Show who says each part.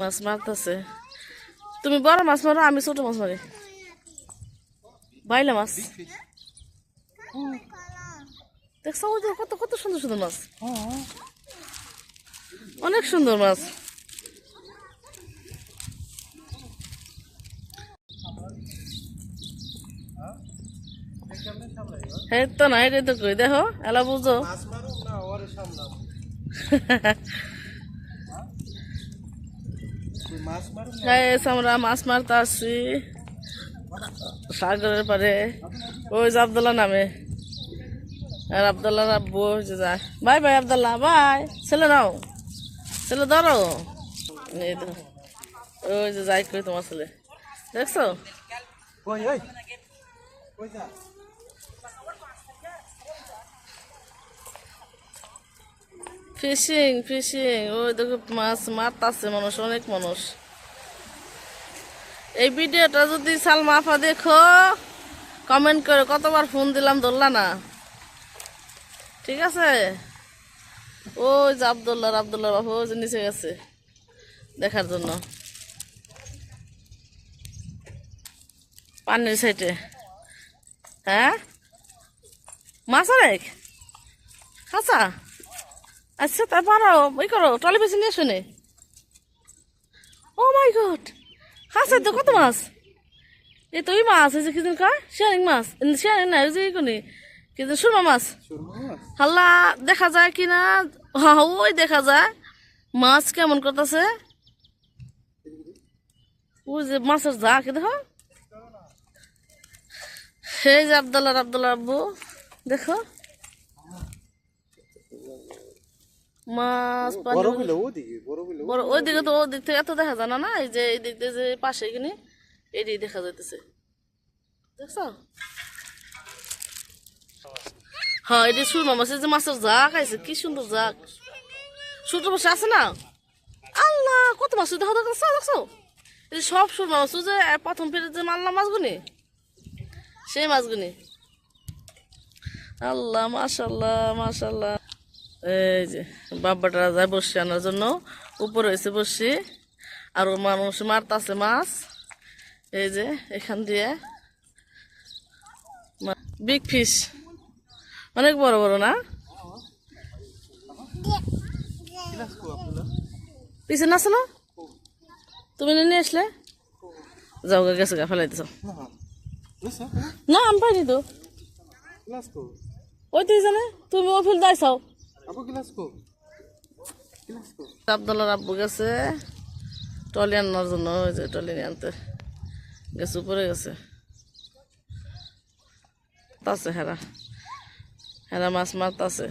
Speaker 1: মাছ মারতেছে। তুমি বড় মাছ মারো, আমি ছোট মাছ মারি। বাইলা মাছ দেখছো, ওই যে কত কত সুন্দর সুন্দর মাছ, অনেক সুন্দর মাছ। হ্যাঁ তো না, এটাই তো কই দেখো, এলা বুঝো। আমরা মাছ মারতে আসছি সাগরের পারে। ওই যে আবদুল্লাহ নামে, আর আবদুল্লাহ আব্বু যে যায়। Bye bye Abdullah, bye. ছেলে নাও, ছেলে ধরো। এই তো, ওই যে যাই কই তোমার ছেলে, দেখছো? ফিশিং ফিশিং, ওই দেখো মাছ মারতাছে মানুষ, অনেক মানুষ। এই ভিডিওটা যদি সালমা আপা দেখো, কমেন্ট করে, কতবার ফোন দিলাম ধরলা না। ঠিক আছে, ওই যে আবদুল্লাহ বাবু ওই যে নিচে গেছে দেখার জন্য, পানির সাইডে। হ্যাঁ, মাছ অনেক খাঁচা। আচ্ছা তারপর ওই করো, ট্রলি বেশি নিয়ে শুনে। ও মাই গড, খাঁচা তো কত মাছ! এই তো ওই মাছ, এই যে কি কয় শিয়ারিং মাছ, শিয়ারিং না, ওই যে কোনি কি সুরমা মাছ। হাল্লা দেখা যায় কিনা, ওই দেখা যায় মাছ কেমন করতেছে। ওই যে মাছের যা কি দেখো, সেই যে আবদুল্লাহ আব্বু দেখো মাছ। ওইদিকে তো ওদিক থেকে এত দেখা যায় না, এই যে এই দিক দিয়ে যে পাশে কিনে এদিকে দেখা যাইতেছে, দেখছো? হ্যাঁ, এটি সুরমা মাছ, যে মাছের জাক আছে, কি সুন্দর জাক। ছোট মাছ আছে না, আল্লাহ কত মাছ দেখো, দেখছো দেখছো? এই সব সুরমা মাছ, যে প্রথম ফেরে যে মারলাম মাছগুনি, সেই মাছগুনি। আল্লাহ মাশাল্লাহ মাশাল্লাহ। এই যে বাবাটা যায় বসে আনার জন্য, উপরে হয়েছে বসি, আর মানুষ মারতাছে মাছ। এই যে এখান দিয়ে বিগ ফিশ, অনেক বড় বড় না? পিছনে আসলো, তুমি নিয়ে আসলে যাও, গেছে গা ফেলাই দিছ না, আমি পাইনি তো। ওই তুই জানে, তুমি ও ফিল দাইছাও। আবদুল্লাহ আব্বু গেছে টলি আনার জন্য, ওই যে টলি নিয়ে আনতে গেছে, উপরে গেছে। হেরা হেরা মাছ মারতাছে।